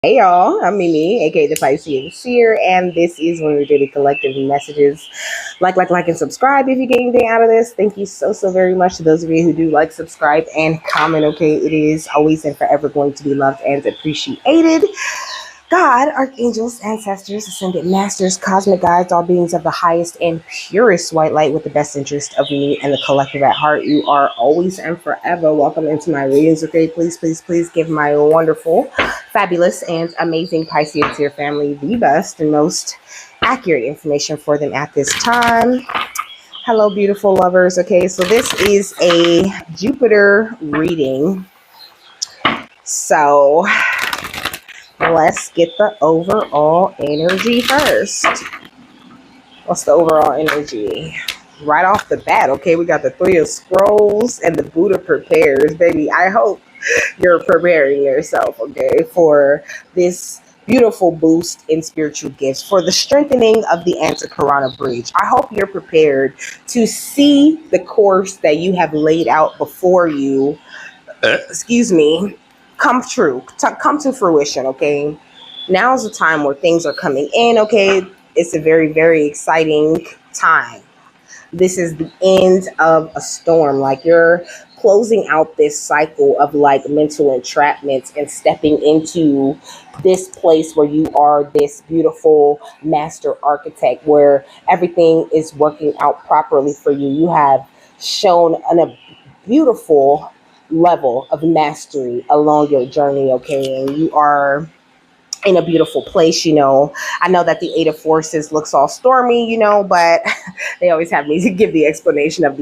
Hey y'all, I'm Mimi, aka the Piscean Seer, and this is one of the daily collective messages. Like, and subscribe if you get anything out of this. Thank you so very much to those of you who do like, subscribe, and comment. Okay, it is always and forever going to be loved and appreciated. God, archangels, ancestors, ascended masters, cosmic guides, all beings of the highest and purest white light with the best interest of me and the collective at heart. You are always and forever welcome into my readings. Okay, please give my wonderful, fabulous, and amazing Pisces here family the best and most accurate information for them at this time. Hello, beautiful lovers. Okay, so this is a Jupiter reading. So let's get the overall energy first. What's the overall energy? Right off the bat, okay, we got the Three of Scrolls and the Buddha prepares. Baby, I hope you're preparing yourself, okay, for this beautiful boost in spiritual gifts, for the strengthening of the Antakarana Bridge. I hope you're prepared to see the course that you have laid out before you, come true, come to fruition, okay? Now's the time where things are coming in, okay? It's a very exciting time. This is the end of a storm. Like, you're closing out this cycle of like mental entrapments and stepping into this place where you are this beautiful master architect, where everything is working out properly for you. You have shown a beautiful level of mastery along your journey, okay? And you are in a beautiful place, you know. I know that the Eight of Forces looks all stormy, you know, but they always have me to give the explanation of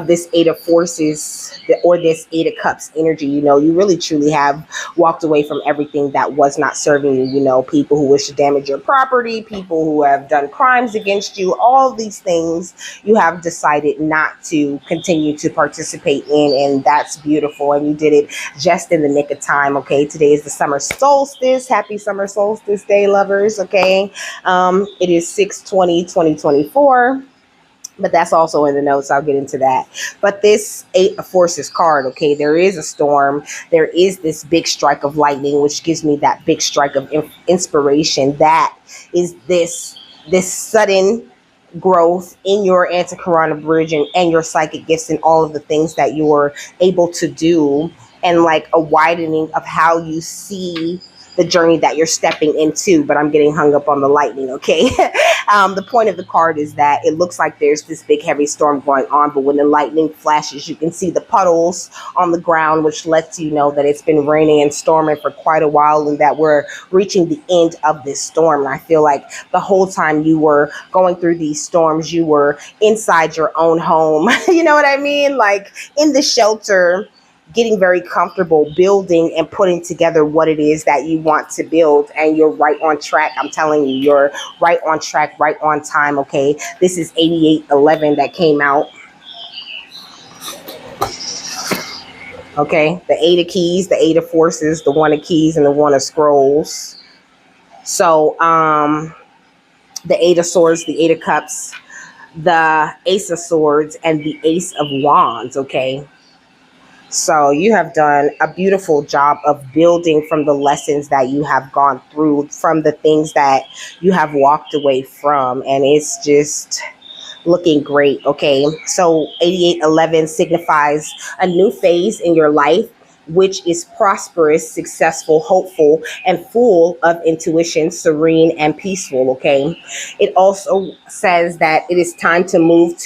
this Eight of Forces or this Eight of Cups energy. You know, you really truly have walked away from everything that was not serving you, you know, people who wish to damage your property, people who have done crimes against you, all of these things you have decided not to continue to participate in, and that's beautiful. And you did it just in the nick of time, okay? Today is the summer solstice. Happy summer solstice day, lovers, okay? It is 6/20/2024, but that's also in the notes. I'll get into that. But this Eight of Forces card, okay, there is a storm. There is this big strike of lightning, which gives me that big strike of inspiration. That is this sudden growth in your Antakarana Bridge and your psychic gifts and all of the things that you're able to do, and like a widening of how you see the journey that you're stepping into. But I'm getting hung up on the lightning, okay? The point of the card is that it looks like there's this big heavy storm going on, but when the lightning flashes, you can see the puddles on the ground, which lets you know that it's been raining and storming for quite a while, and that we're reaching the end of this storm. And I feel like the whole time you were going through these storms, you were inside your own home. You know what I mean? Like in the shelter, getting very comfortable building and putting together what it is that you want to build, and you're right on track. I'm telling you, you're right on track, right on time, okay? This is 8811 that came out. Okay, the Eight of Keys, the Eight of Forces, the One of Keys, and the One of Scrolls. So the Eight of Swords, the Eight of Cups, the Ace of Swords, and the Ace of Wands, okay? So you have done a beautiful job of building from the lessons that you have gone through, from the things that you have walked away from, and it's just looking great, okay? So 8811 signifies a new phase in your life, which is prosperous, successful, hopeful, and full of intuition, serene, and peaceful, okay? It also says that it is time to move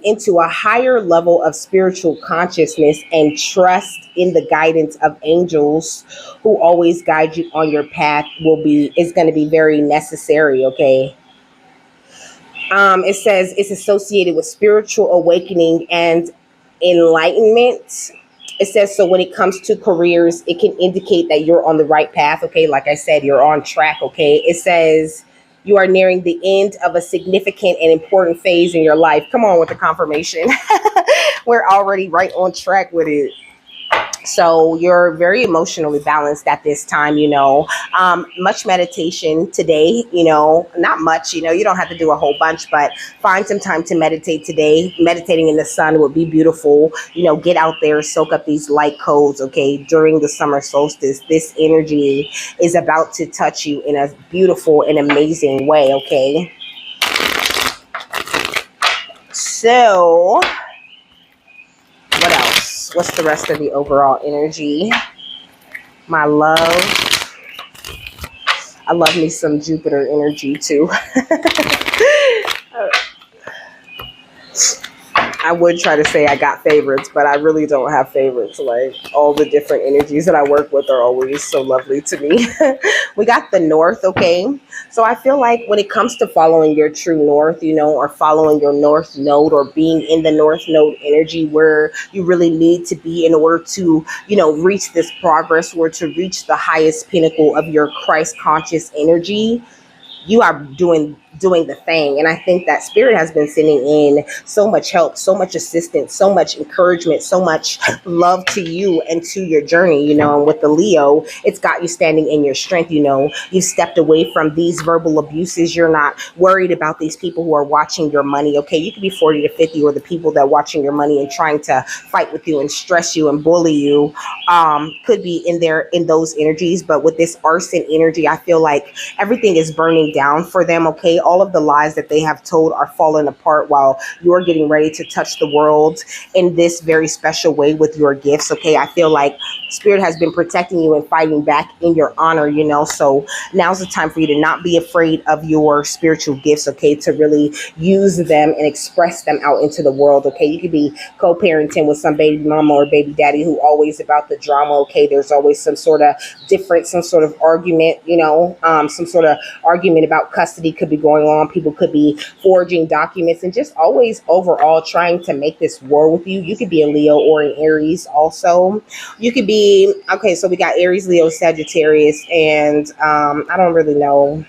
into a higher level of spiritual consciousness and trust in the guidance of angels who always guide you on your path. Is going to be very necessary, okay? It says it's associated with spiritual awakening and enlightenment. It says, so when it comes to careers, it can indicate that you're on the right path, okay? Like I said, you're on track, okay? It says you are nearing the end of a significant and important phase in your life. Come on with the confirmation. We're already right on track with it. So you're very emotionally balanced at this time, much meditation today, not much, you don't have to do a whole bunch, but find some time to meditate today. Meditating in the sun would be beautiful. Get out there, soak up these light codes, okay? During the summer solstice, this energy is about to touch you in a beautiful and amazing way, okay? So, what else? What's the rest of the overall energy? My love. I love me some Jupiter energy too. I would try to say I got favorites, but I really don't have favorites. Like, all the different energies that I work with are always so lovely to me. We got the North, okay? So I feel like when it comes to following your true North, or following your North node, or being in the North node energy where you really need to be in order to, reach this progress, or to reach the highest pinnacle of your Christ conscious energy, you are doing the thing. And I think that spirit has been sending in so much help, so much assistance, so much encouragement, so much love to you and to your journey, and with the Leo, it's got you standing in your strength. You've stepped away from these verbal abuses. You're not worried about these people who are watching your money, okay? You could be 40 to 50, or the people that are watching your money and trying to fight with you and stress you and bully you, could be in those energies. But with this arson energy, I feel like everything is burning down for them, okay? All of the lies that they have told are falling apart while you're getting ready to touch the world in this very special way with your gifts, okay? I feel like spirit has been protecting you and fighting back in your honor, so now's the time for you to not be afraid of your spiritual gifts, okay? To really use them and express them out into the world, okay? You could be co-parenting with some baby mama or baby daddy who always about the drama, okay? There's always some sort of difference, some sort of argument, some sort of argument about custody could be going on. People could be forging documents and just always overall trying to make this war with you. You could be a Leo or an Aries also. You could be, okay, so we got Aries, Leo, Sagittarius, and I don't really know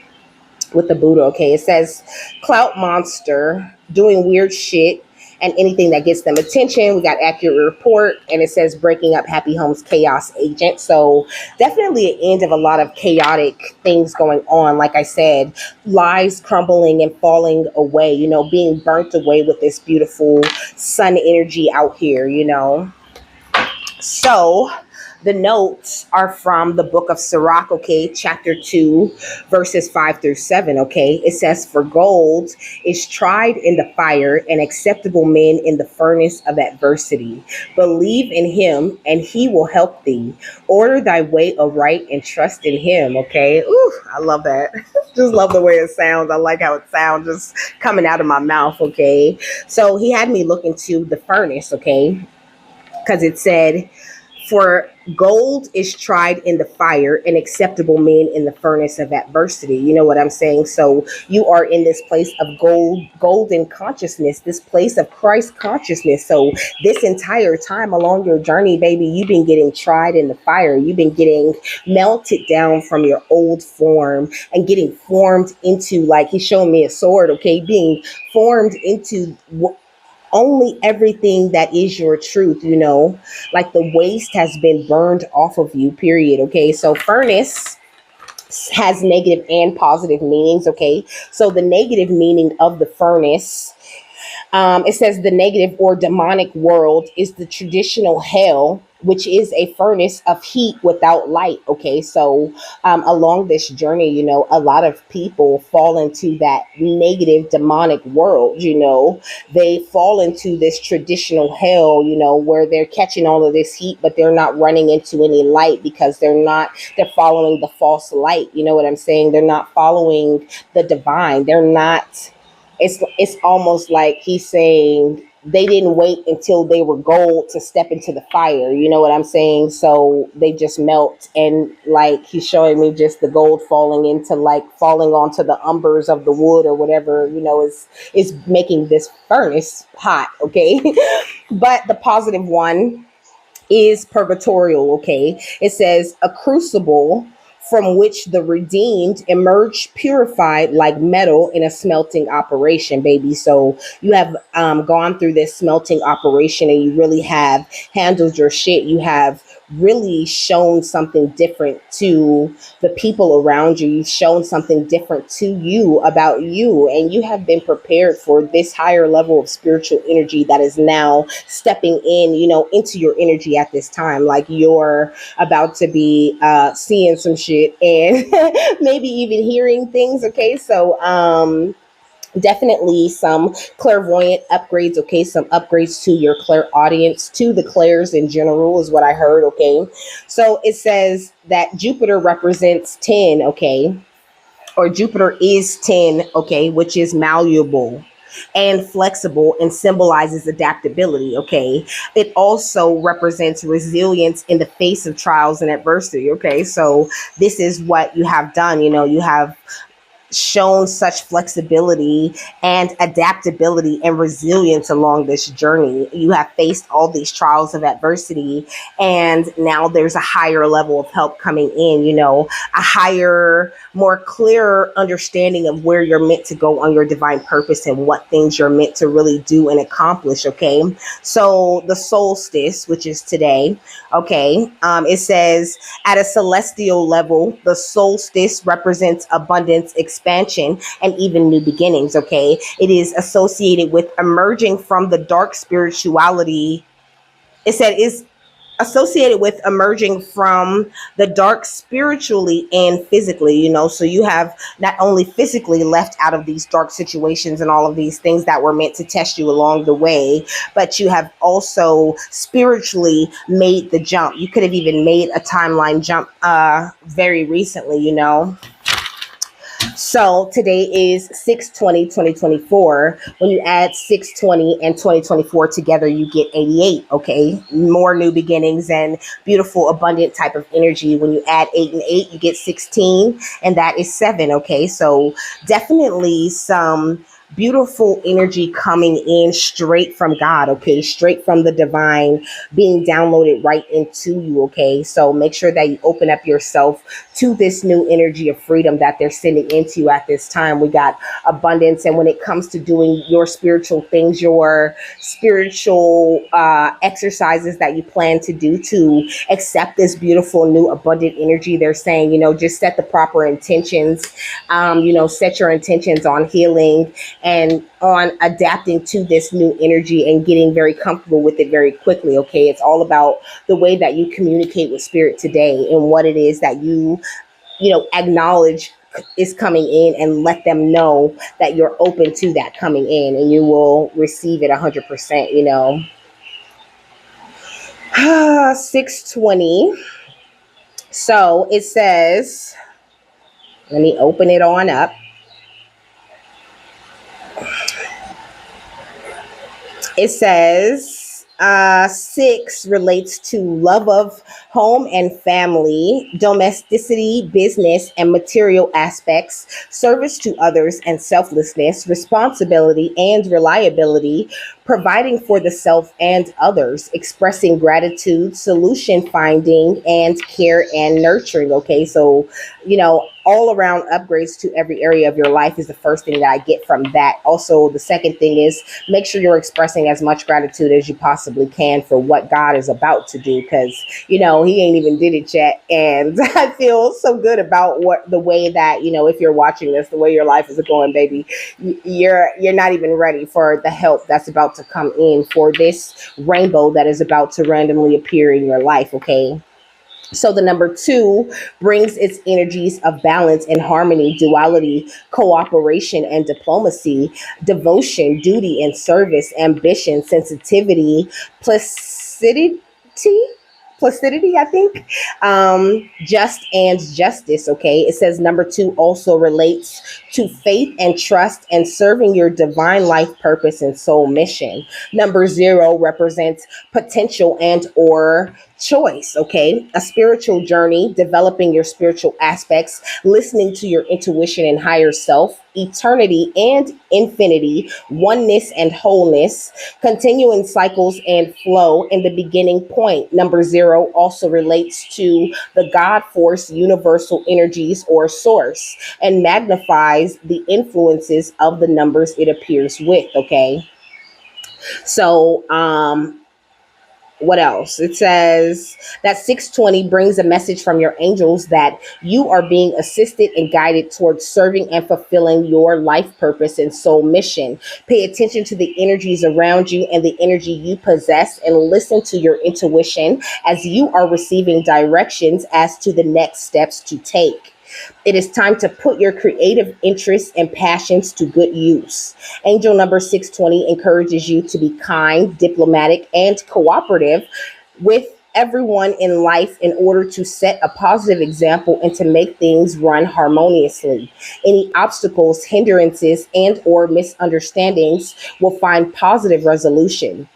with the Buddha, okay? It says clout monster, doing weird shit, and anything that gets them attention. We got accurate report, and it says breaking up happy homes chaos agent. So definitely an end of a lot of chaotic things going on. Like I said, lies crumbling and falling away, being burnt away with this beautiful sun energy out here, So the notes are from the book of Sirach, okay, chapter 2, verses 5 through 7, okay? It says, for gold is tried in the fire, and acceptable men in the furnace of adversity. Believe in him, and he will help thee. Order thy way aright and trust in him, okay? Ooh, I love that. Just love the way it sounds. I like how it sounds just coming out of my mouth, okay? So he had me look into the furnace, okay? Because it said, for gold is tried in the fire, and acceptable men in the furnace of adversity. You know what I'm saying? So you are in this place of golden consciousness, this place of Christ consciousness. So this entire time along your journey, baby, you've been getting tried in the fire. You've been getting melted down from your old form and getting formed into, like he's showing me a sword, okay, being formed into only everything that is your truth, like the waste has been burned off of you, period. Okay, so furnace has negative and positive meanings, okay? So the negative meaning of the furnace, it says the negative or demonic world is the traditional hell, which is a furnace of heat without light. Okay, so along this journey, a lot of people fall into that negative demonic world. They fall into this traditional hell, where they're catching all of this heat, but they're not running into any light because they're following the false light. You know what I'm saying? They're not following the divine. They're not. It's almost like he's saying they didn't wait until they were gold to step into the fire. You know what I'm saying? So they just melt, and like he's showing me just the gold falling onto the embers of the wood or whatever, is making this furnace hot. Okay. But the positive one is purgatorial. Okay. It says a crucible from which the redeemed emerge purified like metal in a smelting operation, baby. So you have gone through this smelting operation, and you really have handled your shit. You have really shown something different to the people around you. You've shown something different to you about you, and you have been prepared for this higher level of spiritual energy that is now stepping in, into your energy at this time. Like you're about to be seeing some shit and maybe even hearing things. Okay, so definitely some clairvoyant upgrades. Okay, some upgrades to your clairaudience, to the clairs in general is what I heard. Okay, so it says that Jupiter represents 10. Okay, or Jupiter is 10. Okay, which is malleable and flexible and symbolizes adaptability. Okay, it also represents resilience in the face of trials and adversity. Okay, so this is what you have done. You have shown such flexibility and adaptability and resilience along this journey. You have faced all these trials of adversity, and now there's a higher level of help coming in, a higher, more clearer understanding of where you're meant to go on your divine purpose and what things you're meant to really do and accomplish. Okay, so the solstice, which is today, okay, it says at a celestial level, the solstice represents abundance, expansion, and even new beginnings. Okay, it is associated with emerging from the dark spirituality. It said is associated with emerging from the dark spiritually and physically. So you have not only physically left out of these dark situations and all of these things that were meant to test you along the way, but you have also spiritually made the jump. You could have even made a timeline jump very recently. So today is 6/20/2024. When you add 6/20 and 2024 together, you get 88. Okay, more new beginnings and beautiful, abundant type of energy. When you add 8 and 8, you get 16, and that is 7. Okay, so definitely some beautiful energy coming in straight from God. Okay, straight from the divine, being downloaded right into you. Okay, so make sure that you open up yourself to this new energy of freedom that they're sending into you at this time. We got abundance, and when it comes to doing your spiritual things, your spiritual exercises that you plan to do to accept this beautiful new abundant energy, they're saying, just set the proper intentions. Set your intentions on healing and on adapting to this new energy and getting very comfortable with it very quickly. Okay, it's all about the way that you communicate with spirit today and what it is that you acknowledge is coming in, and let them know that you're open to that coming in, and you will receive it 100%. 6/20. So it says, let me open it on up. It says 6 relates to love of home and family, domesticity, business and material aspects, service to others and selflessness, responsibility and reliability, providing for the self and others, expressing gratitude, solution finding, and care and nurturing. Okay, so all around upgrades to every area of your life is the first thing that I get from that. Also, the second thing is make sure you're expressing as much gratitude as you possibly can for what God is about to do, because he ain't even did it yet. And I feel so good about the way that, if you're watching this, the way your life is going, baby, you're not even ready for the help that's about to come in, for this rainbow that is about to randomly appear in your life. Okay, so the number 2 brings its energies of balance and harmony, duality, cooperation and diplomacy, devotion, duty and service, ambition, sensitivity, placidity, I think, just and justice. Okay, it says number 2 also relates to faith and trust and serving your divine life purpose and soul mission. Number 0 represents potential and or choice. Okay, a spiritual journey, developing your spiritual aspects, listening to your intuition and higher self, eternity and infinity, oneness and wholeness, continuing cycles and flow in the beginning point. Number 0 also relates to the God force, universal energies or source, and magnifies the influences of the numbers it appears with. Okay, so What else? It says that 620 brings a message from your angels that you are being assisted and guided towards serving and fulfilling your life purpose and soul mission. Pay attention to the energies around you and the energy you possess, and listen to your intuition as you are receiving directions as to the next steps to take. It is time to put your creative interests and passions to good use. Angel number 620 encourages you to be kind, diplomatic, and cooperative with everyone in life in order to set a positive example and to make things run harmoniously. Any obstacles, hindrances, and or misunderstandings will find positive resolution.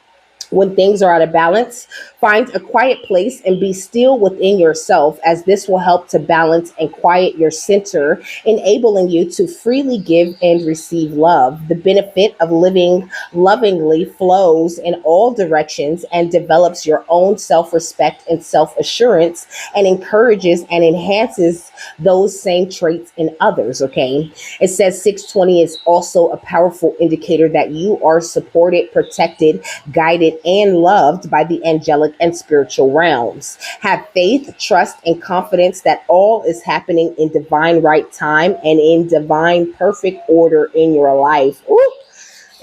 When things are out of balance, find a quiet place and be still within yourself, as this will help to balance and quiet your center, enabling you to freely give and receive love. The benefit of living lovingly flows in all directions and develops your own self respect and self assurance, and encourages and enhances those same traits in others. Okay. It says 620 is also a powerful indicator that you are supported, protected, guided, and loved by the angelic and spiritual realms. Have faith, trust, and confidence that all is happening in divine right time and in divine perfect order in your life. Ooh,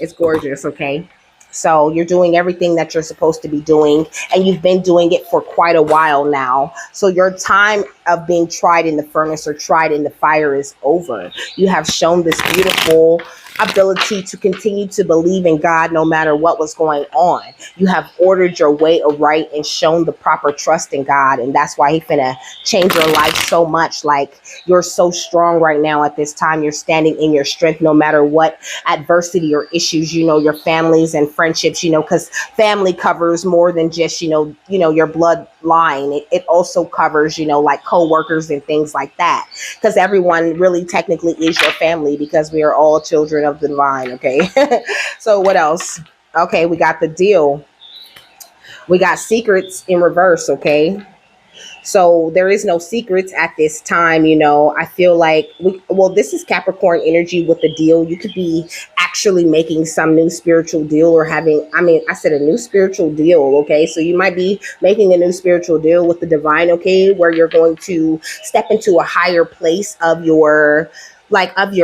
it's gorgeous, okay? So you're doing everything that you're supposed to be doing, and you've been doing it for quite a while now. So your time of being tried in the furnace or tried in the fire is over. You have shown this beautiful ability to continue to believe in God no matter what was going on. You have ordered your way aright and shown the proper trust in God, and that's why He finna change your life so much. Like, you're so strong right now at this time. You're standing in your strength no matter what adversity or issues, your families and friendships, because family covers more than just, your bloodline. It also covers, like co-workers and things like that, because everyone really technically is your family, because we are all children of the divine. Okay. So what else? Okay, we got the deal. We got secrets in reverse. Okay. So there is no secrets at this time. I feel like this is Capricorn energy with the deal. You could be actually making some new spiritual deal, or I said a new spiritual deal. Okay. So you might be making a new spiritual deal with the divine. Okay. Where you're going to step into a higher place of your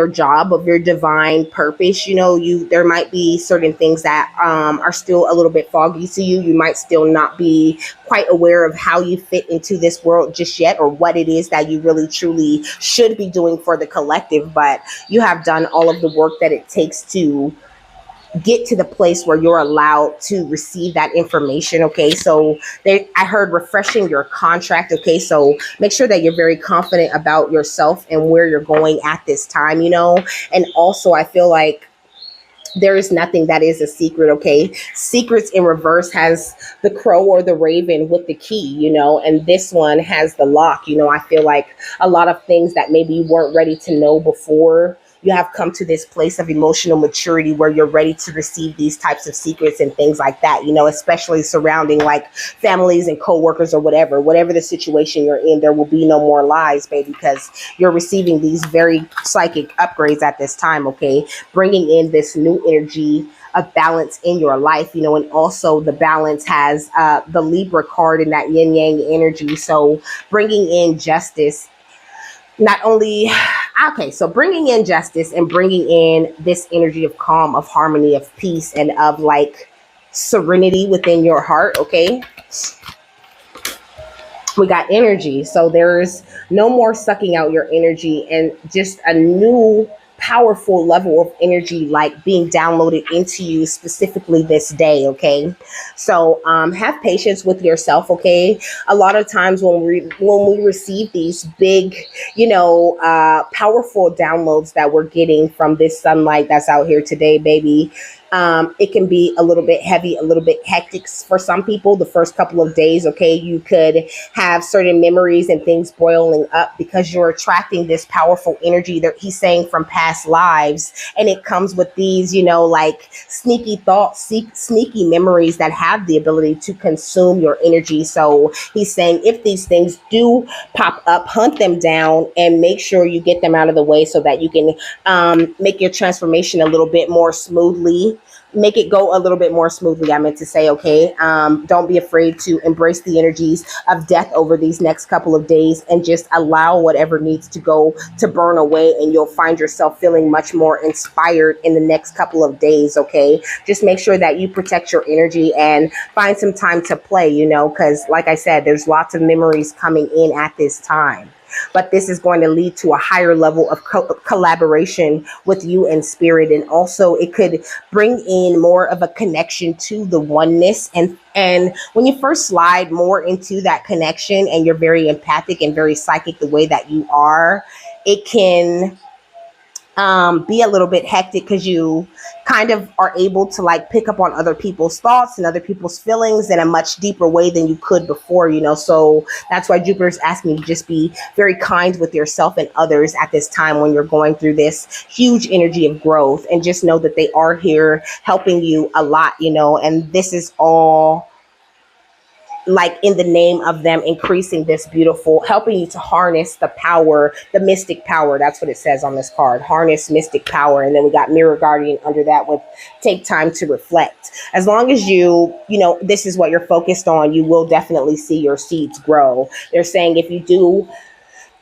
job, of your divine purpose. There might be certain things that are still a little bit foggy to you. You might still not be quite aware of how you fit into this world just yet, or what it is that you really truly should be doing for the collective, but you have done all of the work that it takes to get to the place where you're allowed to receive that information. Okay. So I heard refreshing your contract. Okay. So make sure that you're very confident about yourself and where you're going at this time, and also I feel like there is nothing that is a secret. Okay. Secrets in reverse has the crow or the raven with the key, and this one has the lock. I feel like a lot of things that maybe you weren't ready to know before, you have come to this place of emotional maturity where you're ready to receive these types of secrets and things like that, especially surrounding like families and coworkers or whatever the situation you're in. There will be no more lies, baby, because you're receiving these very psychic upgrades at this time. Okay. Bringing in this new energy of balance in your life, and also the balance has the Libra card in that yin yang energy. So bringing in justice, not only so bringing in justice and bringing in this energy of calm, of harmony, of peace, and of like serenity within your heart. Okay. We got energy. So there's no more sucking out your energy, and just a new powerful level of energy like being downloaded into you specifically this day. Okay. So have patience with yourself. Okay. A lot of times when we receive these big, powerful downloads that we're getting from this sunlight that's out here today, baby, it can be a little bit heavy, a little bit hectic for some people the first couple of days. Okay. You could have certain memories and things boiling up because you're attracting this powerful energy that he's saying from past lives. And it comes with these, like sneaky thoughts, sneaky memories that have the ability to consume your energy. So he's saying if these things do pop up, hunt them down and make sure you get them out of the way so that you can make your transformation a little bit more smoothly. make it go a little bit more smoothly. I meant to say, okay, don't be afraid to embrace the energies of death over these next couple of days and just allow whatever needs to go to burn away. And you'll find yourself feeling much more inspired in the next couple of days. Okay. Just make sure that you protect your energy and find some time to play, because like I said, there's lots of memories coming in at this time. But this is going to lead to a higher level of collaboration with you and spirit. And also it could bring in more of a connection to the oneness. And when you first slide more into that connection and you're very empathic and very psychic the way that you are, it can be a little bit hectic because you kind of are able to like pick up on other people's thoughts and other people's feelings in a much deeper way than you could before, so that's why Jupiter's asking you to just be very kind with yourself and others at this time when you're going through this huge energy of growth, and just know that they are here helping you a lot, and this is all like in the name of them increasing this beautiful, helping you to harness the power, the mystic power. That's what it says on this card, harness mystic power. And then we got Mirror Guardian under that with take time to reflect. As long as this is what you're focused on, you will definitely see your seeds grow. They're saying if you do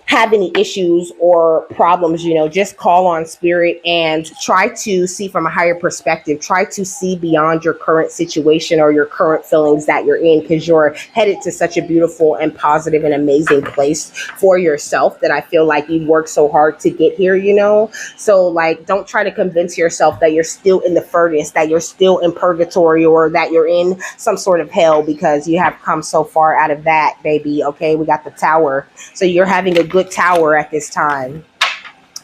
have any issues or problems, just call on spirit and try to see from a higher perspective. Try to see beyond your current situation or your current feelings that you're in, because you're headed to such a beautiful and positive and amazing place for yourself that I feel like you've worked so hard to get here, So like, don't try to convince yourself that you're still in the furnace, that you're still in purgatory, or that you're in some sort of hell, because you have come so far out of that, baby. Okay, we got the Tower. So you're having a good tower at this time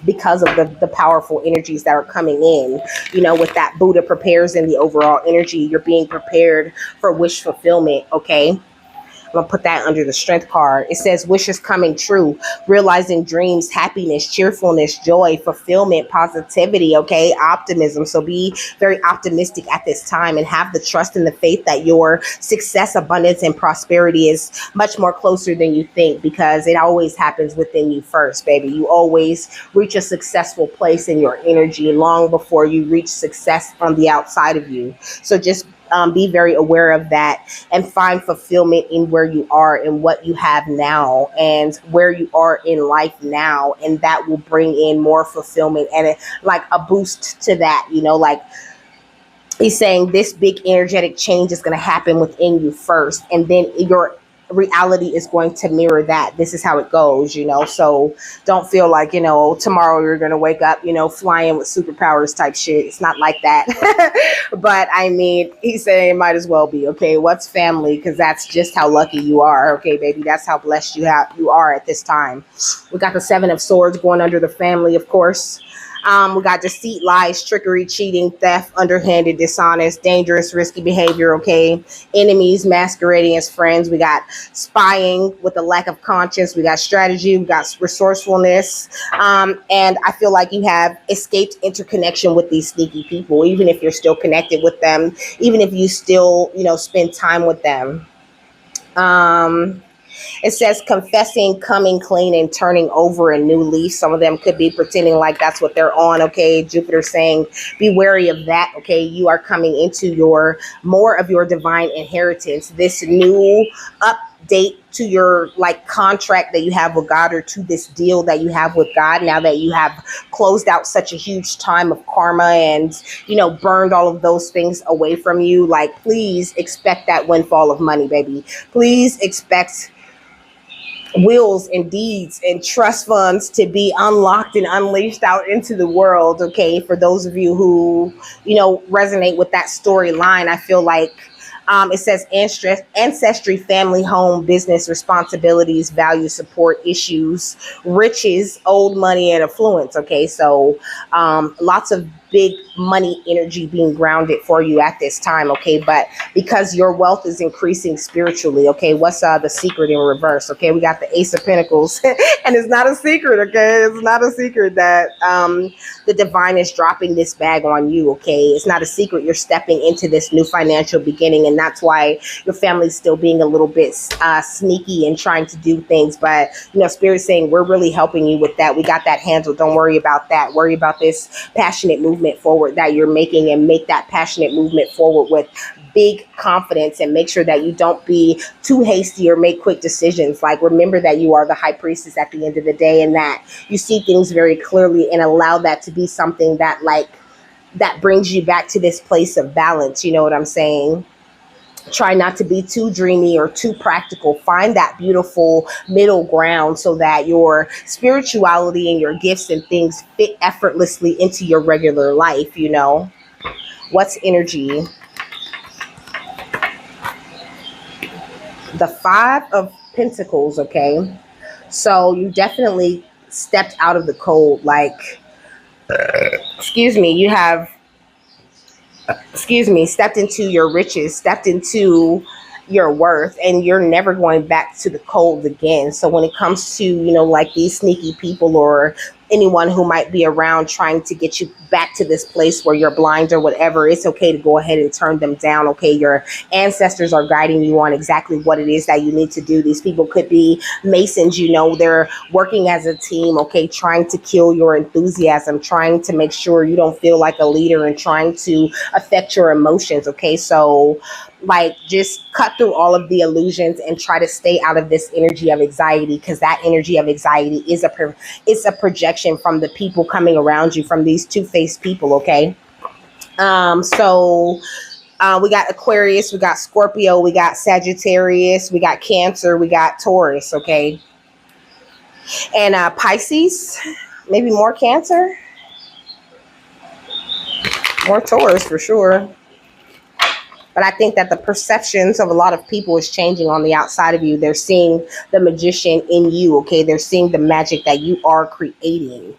because of the powerful energies that are coming in, with that Buddha prepares in the overall energy. You're being prepared for wish fulfillment. Okay. I'm gonna put that under the strength card. It says wishes coming true, realizing dreams, happiness, cheerfulness, joy, fulfillment, positivity, okay, optimism. So be very optimistic at this time and have the trust and the faith that your success, abundance, and prosperity is much more closer than you think, because it always happens within you first, baby. You always reach a successful place in your energy long before you reach success on the outside of you. So just be very aware of that and find fulfillment in where you are and what you have now and where you are in life now. And that will bring in more fulfillment and like a boost to that, like he's saying this big energetic change is going to happen within you first. And then your reality is going to mirror that. This is how it goes, so don't feel like, tomorrow you're going to wake up, flying with superpowers type shit. It's not like that. But I mean, he's saying it might as well be. Okay, what's family? Because that's just how lucky you are. Okay, baby, that's how blessed you are at this time. We got the 7 of Swords going under the family, of course. We got deceit, lies, trickery, cheating, theft, underhanded, dishonest, dangerous, risky behavior, okay? Enemies masquerading as friends. We got spying with a lack of conscience. We got strategy. We got resourcefulness. And I feel like you have escaped interconnection with these sneaky people, even if you're still connected with them, even if you still, spend time with them. It says confessing, coming clean, and turning over a new leaf. Some of them could be pretending like that's what they're on. Okay, Jupiter saying be wary of that. Okay, you are coming into more of your divine inheritance. This new update to your like contract that you have with God, or to this deal that you have with God, now that you have closed out such a huge time of karma and burned all of those things away from you. Like, please expect that windfall of money, baby. Please expect wills and deeds and trust funds to be unlocked and unleashed out into the world. Okay, for those of you who resonate with that storyline, I feel like it says ancestry, family, home, business, responsibilities, value, support, issues, riches, old money, and affluence. Okay, so lots of big money energy being grounded for you at this time. Okay, but because your wealth is increasing spiritually. Okay, what's the secret in reverse? Okay, we got the Ace of Pentacles and it's not a secret. Okay, it's not a secret that the divine is dropping this bag on you. Okay, it's not a secret. You're stepping into this new financial beginning and and that's why your family's still being a little bit sneaky and trying to do things. But Spirit's saying we're really helping you with that. We got that handled. Don't worry about that. Worry about this passionate movement forward that you're making, and make that passionate movement forward with big confidence, and make sure that you don't be too hasty or make quick decisions. Like, remember that you are the high priestess at the end of the day, and that you see things very clearly, and allow that to be something that that brings you back to this place of balance. You know what I'm saying? Try not to be too dreamy or too practical. Find that beautiful middle ground so that your spirituality and your gifts and things fit effortlessly into your regular life. What's energy? The Five of Pentacles, okay? So you definitely stepped out of the cold. You have, stepped into your riches, stepped into your worth, and you're never going back to the cold again. So when it comes to, these sneaky people or anyone who might be around trying to get you back to this place where you're blind or whatever, it's okay to go ahead and turn them down. Okay, your ancestors are guiding you on exactly what it is that you need to do. These people could be Masons, they're working as a team, okay, trying to kill your enthusiasm, trying to make sure you don't feel like a leader, and trying to affect your emotions. Okay, so just cut through all of the illusions and try to stay out of this energy of anxiety, because that energy of anxiety is a projection from the people coming around you, from these two-faced people. Okay, we got Aquarius, we got Scorpio, we got Sagittarius, we got Cancer, we got Taurus. Okay, and Pisces, maybe more Cancer, more Taurus for sure. But I think that the perceptions of a lot of people is changing on the outside of you. They're seeing the magician in you, okay? They're seeing the magic that you are creating.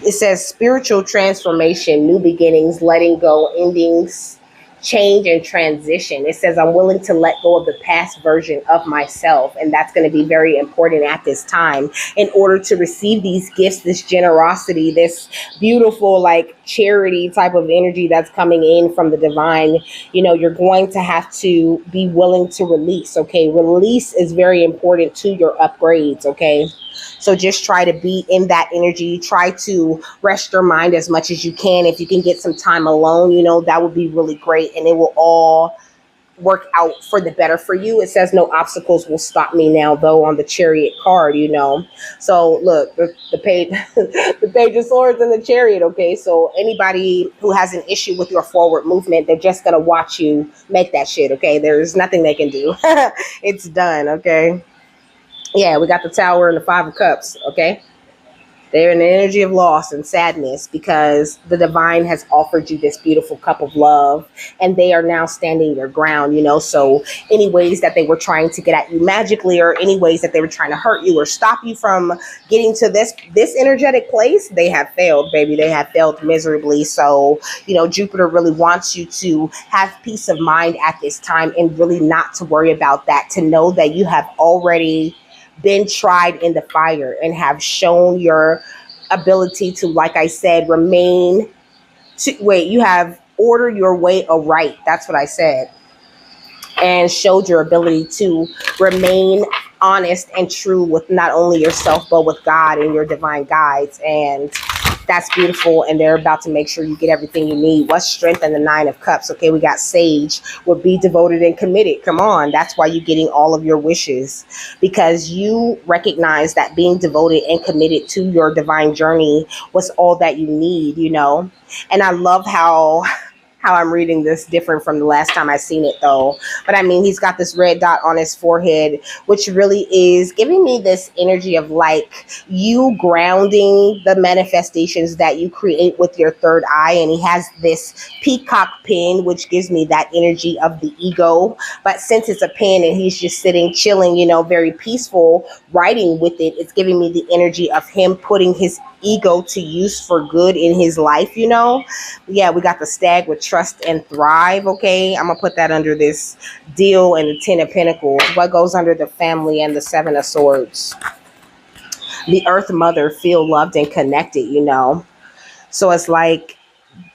It says spiritual transformation, new beginnings, letting go, endings, change, and transition. It says I'm willing to let go of the past version of myself. And that's going to be very important at this time in order to receive these gifts, this generosity, this beautiful charity type of energy that's coming in from the divine. You're going to have to be willing to release. Okay, release is very important to your upgrades. Okay, so just try to be in that energy. Try to rest your mind as much as you can. If you can get some time alone, that would be really great, and it will all work out for the better for you. It says no obstacles will stop me now, though, on the Chariot card. So look, the page the Page of Swords and the Chariot. Okay, so anybody who has an issue with your forward movement, they're just gonna watch you make that shit. Okay, there's nothing they can do. It's done. Okay, yeah, we got the Tower and the Five of Cups. Okay, they're in the energy of loss and sadness, because the divine has offered you this beautiful cup of love, and they are now standing their ground. So any ways that they were trying to get at you magically, or any ways that they were trying to hurt you or stop you from getting to this energetic place, they have failed, baby. They have failed miserably. So Jupiter really wants you to have peace of mind at this time, and really not to worry about that, to know that you have already been tried in the fire and have shown your ability to, like I said, you have ordered your way aright. That's what I said. And showed your ability to remain honest and true with not only yourself, but with God and your divine guides. And that's beautiful. And they're about to make sure you get everything you need. What's strength in the Nine of Cups? Okay, we got Sage. Will be devoted and committed. Come on. That's why you're getting all of your wishes, because you recognize that being devoted and committed to your divine journey was all that you need, And I love how I'm reading this different from the last time I seen it, though. But I mean, he's got this red dot on his forehead, which really is giving me this energy of you grounding the manifestations that you create with your third eye. And he has this peacock pen, which gives me that energy of the ego. But since it's a pen and he's just sitting, chilling, very peaceful, writing with it, it's giving me the energy of him putting his ego to use for good in his life. Yeah, we got the Stag with Trust and Thrive. Okay, I'm gonna put that under this Deal and the Ten of Pentacles. What goes under the Family and the Seven of Swords? The Earth Mother, feel loved and connected. So it's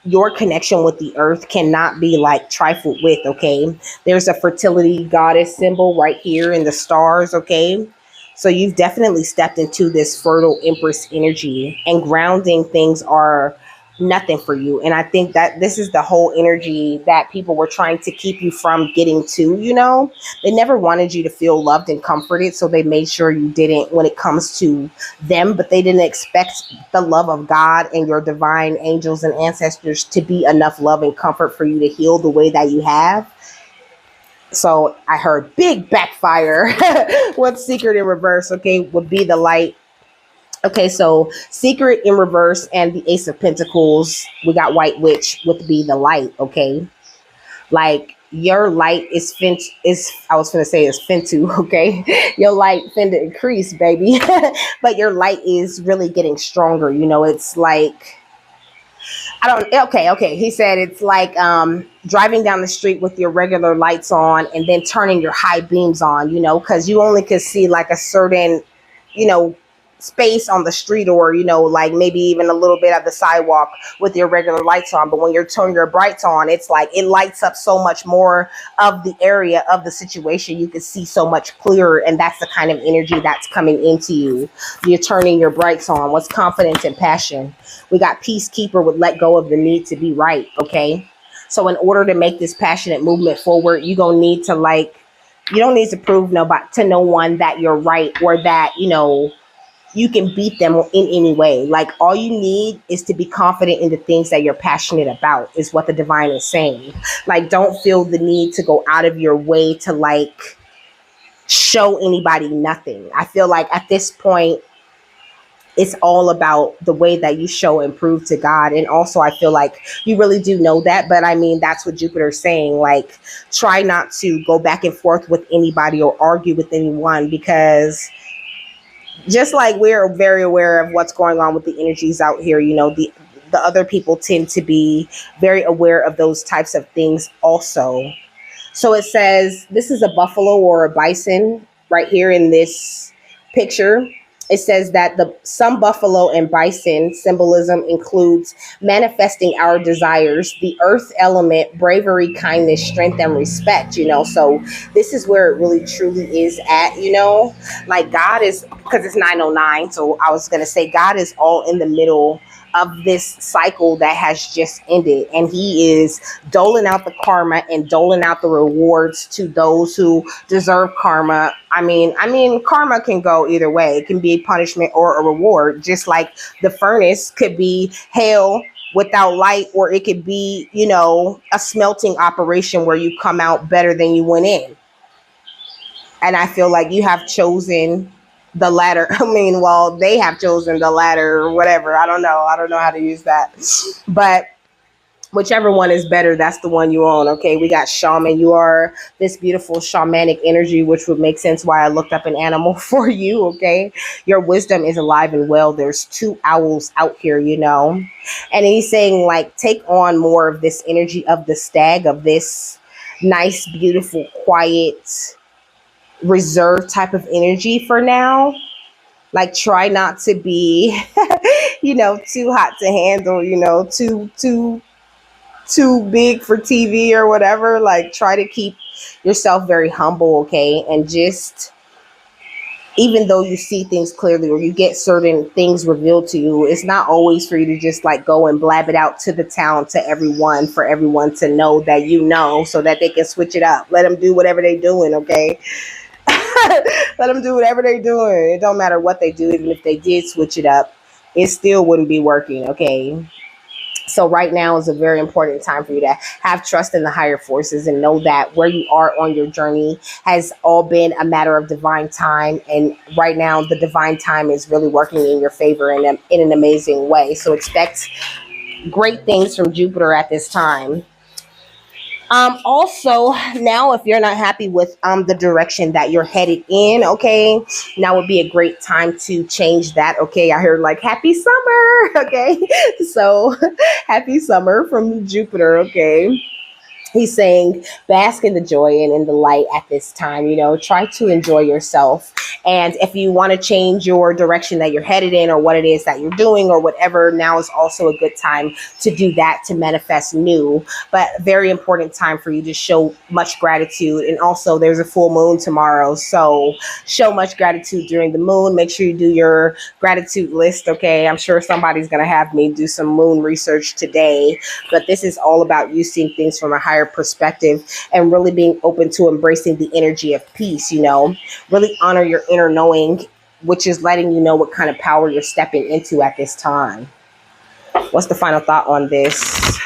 your connection with the earth cannot be like trifled with, okay? There's a fertility goddess symbol right here in the stars, okay? So you've definitely stepped into this fertile empress energy, and grounding things are nothing for you. And I think that this is the whole energy that people were trying to keep you from getting to, you know? They never wanted you to feel loved and comforted, so they made sure you didn't when it comes to them, but they didn't expect the love of God and your divine angels and ancestors to be enough love and comfort for you to heal the way that you have. So I heard big backfire. What's secret in reverse, okay, would be the light. Okay, so secret in reverse and the ace of pentacles, we got white witch would be the light, okay? Like your light is I was gonna say is fintu, okay? Your light finna increase, baby. But your light is really getting stronger, you know. It's like, I don't, okay. He said it's like driving down the street with your regular lights on and then turning your high beams on, you know, because you only could see like a certain, you know, space on the street, or, you know, like maybe even a little bit of the sidewalk with your regular lights on. But when you're turning your brights on, it's like it lights up so much more of the area of the situation. You can see so much clearer, and that's the kind of energy that's coming into you. You're turning your brights on. What's confidence and passion? We got peacekeeper with let go of the need to be right, okay? So in order to make this passionate movement forward, you gonna need to, like, you don't need to prove to no one that you're right, or that, you know, you can beat them in any way. Like, all you need is to be confident in the things that you're passionate about, is what the divine is saying. Like, don't feel the need to go out of your way to, like, show anybody nothing. I feel like at this point, it's all about the way that you show and prove to God. And also, I feel like you really do know that. But I mean, that's what Jupiter's saying. Like, try not to go back and forth with anybody or argue with anyone, because just like we're very aware of what's going on with the energies out here, you know, the other people tend to be very aware of those types of things also. So it says this is a buffalo or a bison right here in this picture. It says that some buffalo and bison symbolism includes manifesting our desires, the earth element, bravery, kindness, strength, and respect, you know. So this is where it really truly is at, you know. Like, God is, because it's 909, so I was going to say God is all in the middle of this cycle that has just ended, and he is doling out the karma and doling out the rewards to those who deserve karma. I mean karma can go either way. It can be punishment or a reward, just like the furnace could be hell without light, or it could be, you know, a smelting operation where you come out better than you went in. And I feel like you have chosen the latter. I mean, well, they have chosen the latter or whatever. I don't know how to use that. But whichever one is better, that's the one you own. Okay, we got shaman. You are this beautiful shamanic energy, which would make sense why I looked up an animal for you. Okay, your wisdom is alive and well. There's 2 owls out here, you know. And he's saying, like, take on more of this energy of the stag, of this nice, beautiful, quiet, reserved type of energy for now. Like, try not to be you know, too hot to handle, you know, too big for TV or whatever. Like, try to keep yourself very humble, okay? And just, even though you see things clearly or you get certain things revealed to you, it's not always for you to just like go and blab it out to the town, to everyone, for everyone to know that you know, so that they can switch it up. Let them do whatever they're doing, okay? Let them do whatever they're doing. It don't matter what they do. Even if they did switch it up, it still wouldn't be working, okay? So right now is a very important time for you to have trust in the higher forces and know that where you are on your journey has all been a matter of divine time. And right now, the divine time is really working in your favor in an amazing way. So expect great things from Jupiter at this time. Also, now if you're not happy with the direction that you're headed in, okay, now would be a great time to change that. Okay, I heard like happy summer. Okay, so happy summer from Jupiter. Okay, He's saying bask in the joy and in the light at this time. Try to enjoy yourself. And if you want to change your direction that you're headed in, or what it is that you're doing, or whatever, now is also a good time to do that, to manifest new. But very important time for you to show much gratitude. And also, there's a full moon tomorrow, so show much gratitude during the moon. Make sure you do your gratitude list. Okay, I'm sure somebody's going to have me do some moon research today, but this is all about you seeing things from a higher perspective and really being open to embracing the energy of peace. Really honor your inner knowing, which is letting you know what kind of power you're stepping into at this time. What's the final thought on this?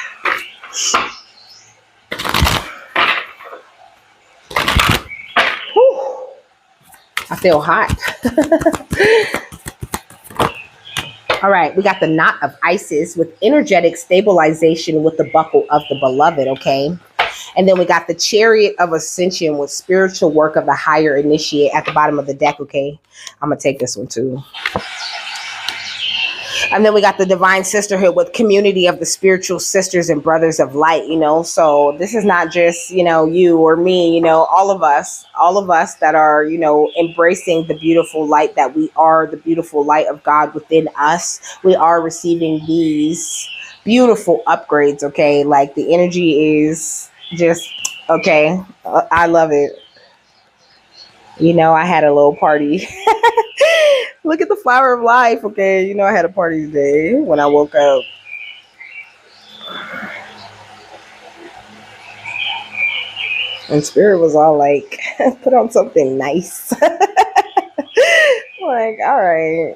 Whew. I feel hot. All right, we got the knot of Isis with energetic stabilization with the buckle of the beloved, okay? And then we got the chariot of ascension with spiritual work of the higher initiate at the bottom of the deck, okay? I'm going to take this one too. And then we got the divine sisterhood with community of the spiritual sisters and brothers of light, So this is not just, you or me, all of us that are, embracing the beautiful light that we are, the beautiful light of God within us. We are receiving these beautiful upgrades, okay? Like the energy is just, okay. I love it. I had a little party. Look at the flower of life, okay? I had a party today when I woke up. And Spirit was all like, put on something nice. Like, all right.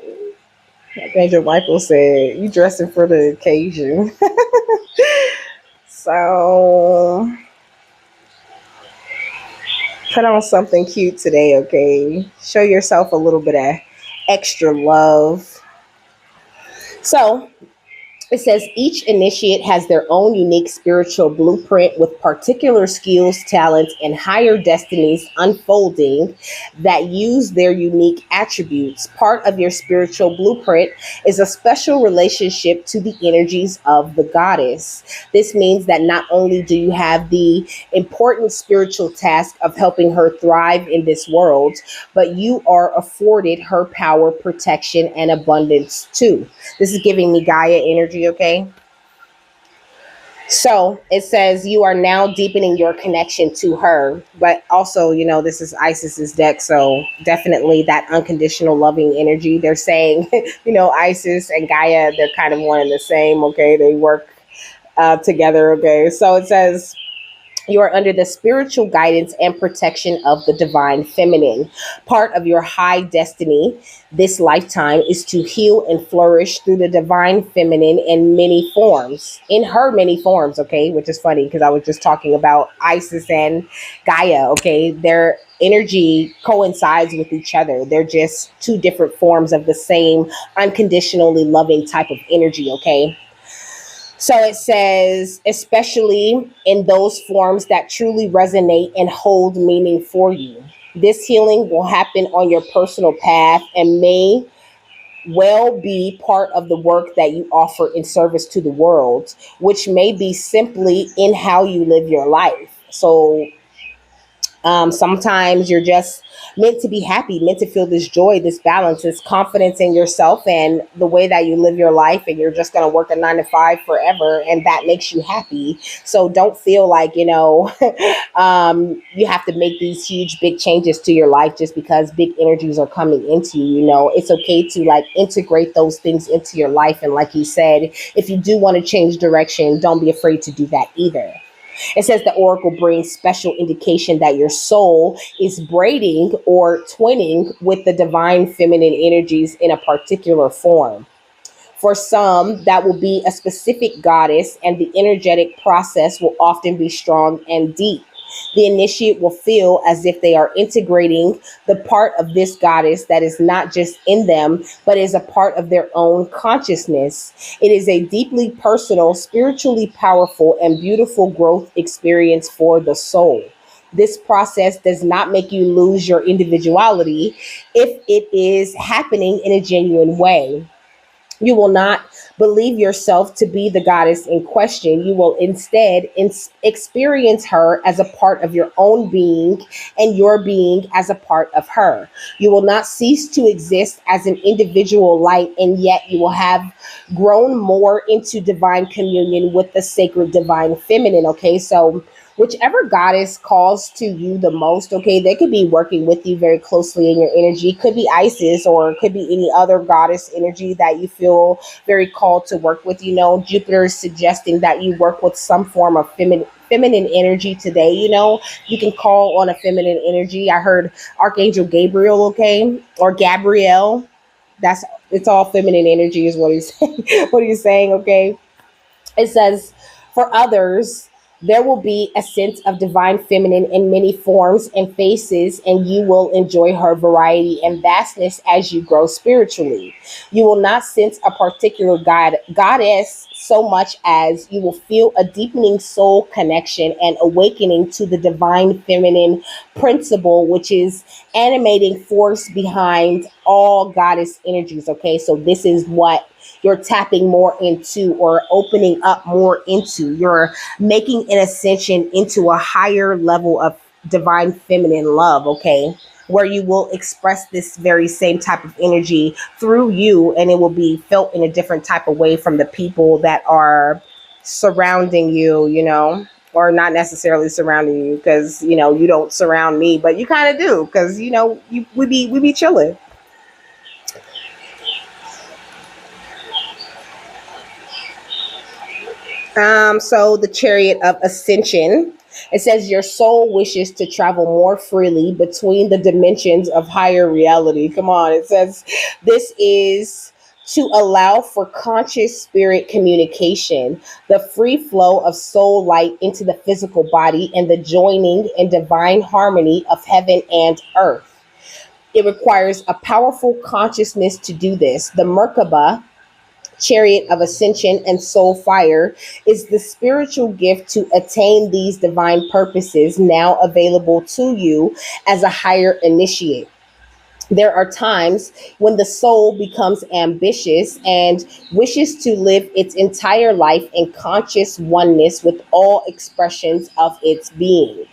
Archangel Micheal said, you dressing for the occasion. So, put on something cute today, okay? Show yourself a little bit of extra love. So, it says each initiate has their own unique spiritual blueprint with particular skills, talents, and higher destinies unfolding that use their unique attributes. Part of your spiritual blueprint is a special relationship to the energies of the goddess. This means that not only do you have the important spiritual task of helping her thrive in this world, but you are afforded her power, protection, and abundance too. This is giving me Gaia energy. Okay, so it says you are now deepening your connection to her, but also, this is Isis's deck, so definitely that unconditional loving energy. They're saying, Isis and Gaia, they're kind of one and the same. Okay, they work together. Okay, so it says you are under the spiritual guidance and protection of the divine feminine. Part of your high destiny this lifetime is to heal and flourish through the divine feminine in her many forms, okay? Which is funny because I was just talking about Isis and Gaia, okay? Their energy coincides with each other. They're just two different forms of the same unconditionally loving type of energy, okay? So it says, especially in those forms that truly resonate and hold meaning for you. This healing will happen on your personal path and may well be part of the work that you offer in service to the world, which may be simply in how you live your life. So sometimes you're just meant to be happy, meant to feel this joy, this balance, this confidence in yourself and the way that you live your life. And you're just going to work a 9 to 5 forever. And that makes you happy. So don't feel like, you have to make these huge, big changes to your life just because big energies are coming into you. It's okay to like integrate those things into your life. And like he said, if you do want to change direction, don't be afraid to do that either. It says the oracle brings special indication that your soul is braiding or twinning with the divine feminine energies in a particular form. For some, that will be a specific goddess, and the energetic process will often be strong and deep. The initiate will feel as if they are integrating the part of this goddess that is not just in them, but is a part of their own consciousness. It is a deeply personal, spiritually powerful, and beautiful growth experience for the soul. This process does not make you lose your individuality if it is happening in a genuine way. You will not believe yourself to be the goddess in question. You will instead experience her as a part of your own being and your being as a part of her. You will not cease to exist as an individual light, and yet you will have grown more into divine communion with the sacred divine feminine. Okay, so whichever goddess calls to you the most, okay, they could be working with you very closely in your energy. Could be Isis, or it could be any other goddess energy that you feel very called to work with. Jupiter is suggesting that you work with some form of feminine energy today. You can call on a feminine energy. I heard Archangel Gabriel, okay, or Gabrielle. That's It's all feminine energy is what he's what he's saying, okay. It says, for others, there will be a sense of divine feminine in many forms and faces, and you will enjoy her variety and vastness as you grow spiritually. You will not sense a particular goddess so much as you will feel a deepening soul connection and awakening to the divine feminine principle, which is animating force behind all goddess energies. Okay, so this is what you're tapping more into, or opening up more into. You're making an ascension into a higher level of divine feminine love, okay? Where you will express this very same type of energy through you, and it will be felt in a different type of way from the people that are surrounding you, or not necessarily surrounding you, because you don't surround me, but you kind of do, because we be chilling. So the chariot of ascension, it says your soul wishes to travel more freely between the dimensions of higher reality. Come on, it says this is to allow for conscious spirit communication, the free flow of soul light into the physical body, and the joining and divine harmony of heaven and earth. It requires a powerful consciousness to do this. The Merkaba, chariot of ascension and soul fire, is the spiritual gift to attain these divine purposes now available to you as a higher initiate. There are times when the soul becomes ambitious and wishes to live its entire life in conscious oneness with all expressions of its being,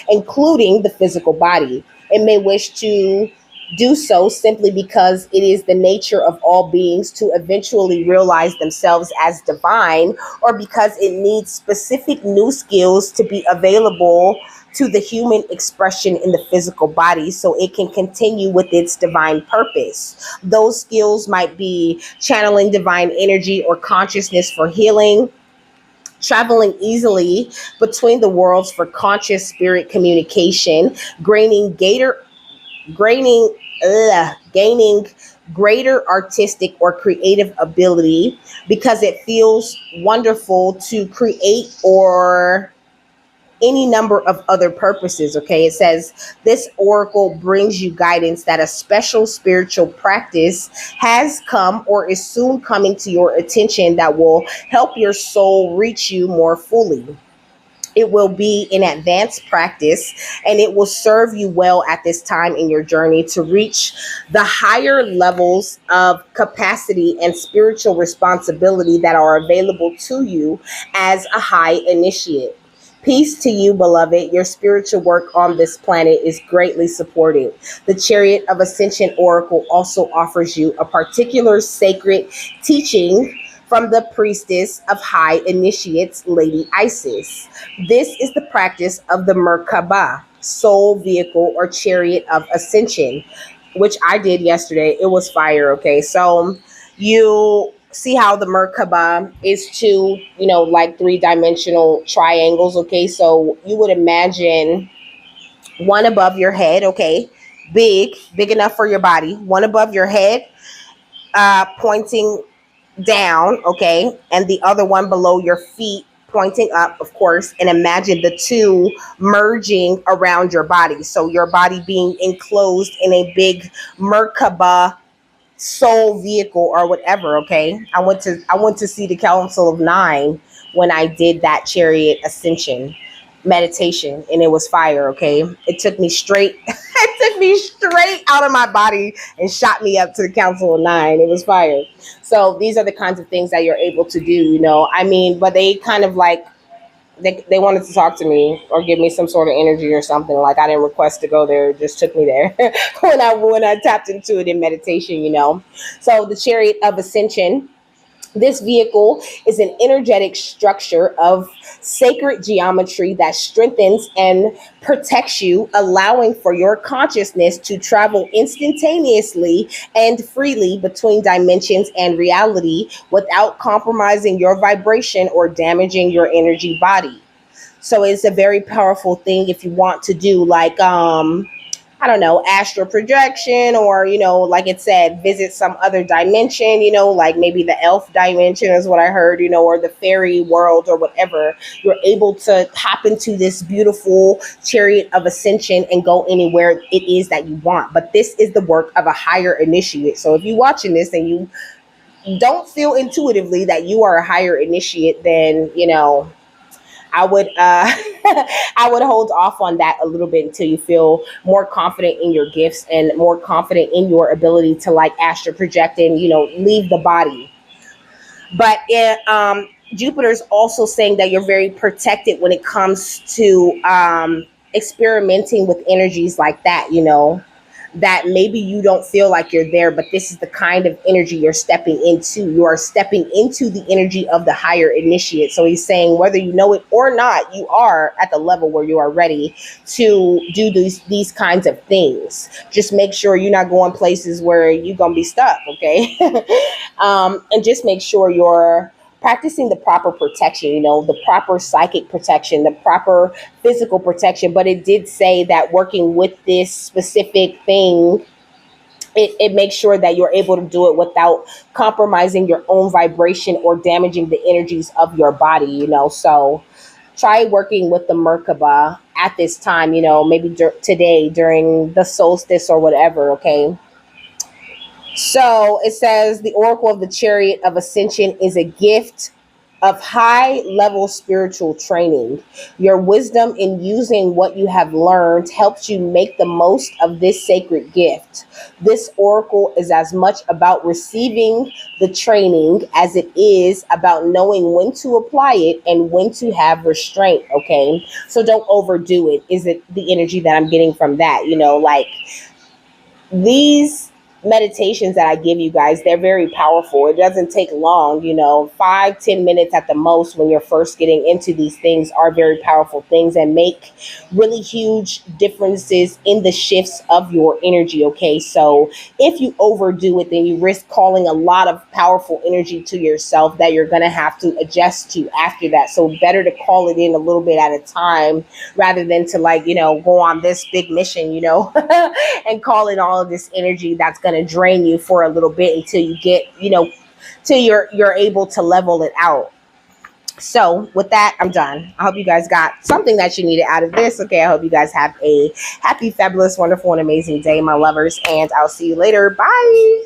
including the physical body. It may wish to do so simply because it is the nature of all beings to eventually realize themselves as divine, or because it needs specific new skills to be available to the human expression in the physical body so it can continue with its divine purpose. Those skills might be channeling divine energy or consciousness for healing, traveling easily between the worlds for conscious spirit communication, gaining gator gaining gaining greater artistic or creative ability because it feels wonderful to create, or any number of other purposes. Okay, it says this oracle brings you guidance that a special spiritual practice has come or is soon coming to your attention that will help your soul reach you more fully. It will be an advanced practice, and it will serve you well at this time in your journey to reach the higher levels of capacity and spiritual responsibility that are available to you as a high initiate. Peace to you, beloved. Your spiritual work on this planet is greatly supported. The Chariot of Ascension Oracle also offers you a particular sacred teaching from the priestess of high initiates, Lady Isis. This is the practice of the Merkaba, soul vehicle or chariot of ascension, which I did yesterday. It was fire, okay? So you see how the Merkaba is two, like three-dimensional triangles, okay? So you would imagine one above your head, okay? Big enough for your body. One above your head, pointing down, okay, and the other one below your feet pointing up, of course, and imagine the two merging around your body. So your body being enclosed in a big Merkaba soul vehicle or whatever, okay? I went to see the Council of Nine when I did that chariot ascension. meditation, and it was fire. Okay, it took me straight it took me straight out of my body and shot me up to the council of nine. It was fire. So these are the kinds of things that you're able to do, I mean, but they kind of like they wanted to talk to me or give me some sort of energy or something. Like, I didn't request to go there; it just took me there when I tapped into it in meditation. So the chariot of ascension, this vehicle is an energetic structure of sacred geometry that strengthens and protects you, allowing for your consciousness to travel instantaneously and freely between dimensions and reality without compromising your vibration or damaging your energy body. So it's a very powerful thing if you want to do like I don't know, astral projection, or, like it said, visit some other dimension, like maybe the elf dimension is what I heard, or the fairy world or whatever. You're able to hop into this beautiful chariot of ascension and go anywhere it is that you want. But this is the work of a higher initiate. So if you're watching this and you don't feel intuitively that you are a higher initiate, then, I would I would hold off on that a little bit until you feel more confident in your gifts and more confident in your ability to like astral project and leave the body. But Jupiter's also saying that you're very protected when it comes to experimenting with energies like that. That maybe you don't feel like you're there, but this is the kind of energy you're stepping into. You are stepping into the energy of the higher initiate. So he's saying whether you know it or not, you are at the level where you are ready to do these kinds of things. Just make sure you're not going places where you're going to be stuck, okay? And just make sure you're practicing the proper protection, the proper psychic protection, the proper physical protection. But it did say that working with this specific thing, it makes sure that you're able to do it without compromising your own vibration or damaging the energies of your body. So try working with the Merkaba at this time, maybe today during the solstice or whatever, okay? So it says the Oracle of the Chariot of Ascension is a gift of high level spiritual training. Your wisdom in using what you have learned helps you make the most of this sacred gift. This oracle is as much about receiving the training as it is about knowing when to apply it and when to have restraint, okay? So don't overdo it, is it the energy that I'm getting from that, like these meditations that I give you guys, they're very powerful. It doesn't take long, 5-10 minutes at the most when you're first getting into these things are very powerful things and make really huge differences in the shifts of your energy, okay? So if you overdo it, then you risk calling a lot of powerful energy to yourself that you're going to have to adjust to after that. So better to call it in a little bit at a time rather than to go on this big mission, and call in all of this energy that's going to drain you for a little bit until you get, till you're able to level it out. So with that, I'm done. I hope you guys got something that you needed out of this. Okay, I hope you guys have a happy, fabulous, wonderful, and amazing day, my lovers, and I'll see you later. Bye.